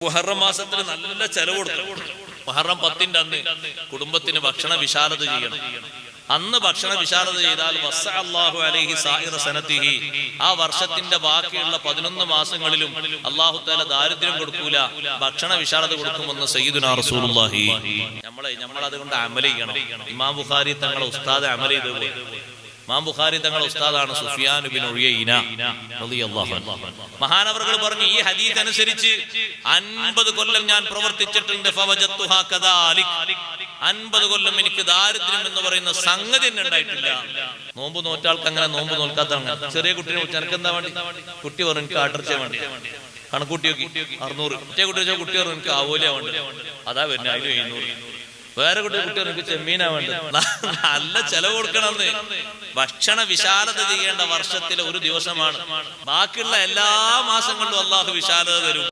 മുഹറം മാസത്തിൽ നല്ല ചെലവ് കൊടുക്കണം. മുഹറം 10-ന്റെ അന്ന് കുടുംബത്തിന് ഭക്ഷണ വിശാലത ചെയ്യണം. അന്ന് ഭക്ഷണ വിശാലത ചെയ്താൽ വസ്സഅല്ലാഹു അലൈഹി സായിറ സനതിഹി, ആ വർഷത്തിന്റെ ബാക്കിയുള്ള 11 മാസങ്ങളിലും അല്ലാഹു തആല ദാരിദ്ര്യം കൊടുക്കൂല, ഭക്ഷണ വിശാലത കൊടുക്കുമെന്ന് സയ്യിദുനാ റസൂലുള്ളാഹി. നമ്മൾ അതുകൊണ്ട് അമൽ ചെയ്യണം. ഇമാം ബുഖാരി തങ്ങളെ ഉസ്താദ് അമൽ ചെയ്തതുപോലെ. ഇമാം ബുഖാരി തങ്ങളുടെ ഉസ്താദാണ് സുഫിയാൻ ഇബ്നു ഉയൈന റളിയല്ലാഹു അൻഹു. മഹാനവറുകൾ പറഞ്ഞു, ഈ ഹദീസ് അനുസരിച്ച് 50 കൊല്ലം ഞാൻ പ്രവർത്തിച്ചിട്ടുണ്ട്. ഫവജത്തുഹാ കദാലിക്, 50 കൊല്ലം എനിക്ക് ദാരിദ്ര്യം എന്ന് പറയുന്ന സംഗതി തന്നെ ഉണ്ടായിട്ടില്ല. നോമ്പ് നോറ്റാൾക്ക് അങ്ങനെ നോമ്പ് നോൽക്കാത്തതാണ്. ചെറിയ കുട്ടിനെ വിളിച്ച് എനിക്ക് എന്താ വേണ്ടി? കുട്ടി പറഞ്ഞു എനിക്ക് ആട്ടിറച്ചിയ വേണ്ടി. കണക്കൂട്ടി നോക്കി 600. മറ്റേ കുട്ടി വെച്ചാൽ കുട്ടി പറഞ്ഞു എനിക്ക് ആവോലിയാ വേണ്ടി. അതാ വരുന്നത്, അതിന് 700. വേറെ കുട്ടി എനിക്ക് ചെമ്മീനാ വേണ്ടത്. നല്ല ചെലവ് കൊടുക്കണമെന്ന്. ഭക്ഷണ വിശാലത ചെയ്യേണ്ട വർഷത്തിലെ ഒരു ദിവസമാണ്. ബാക്കിയുള്ള എല്ലാ മാസങ്ങളിലും അള്ളാഹു വിശാലത തരും.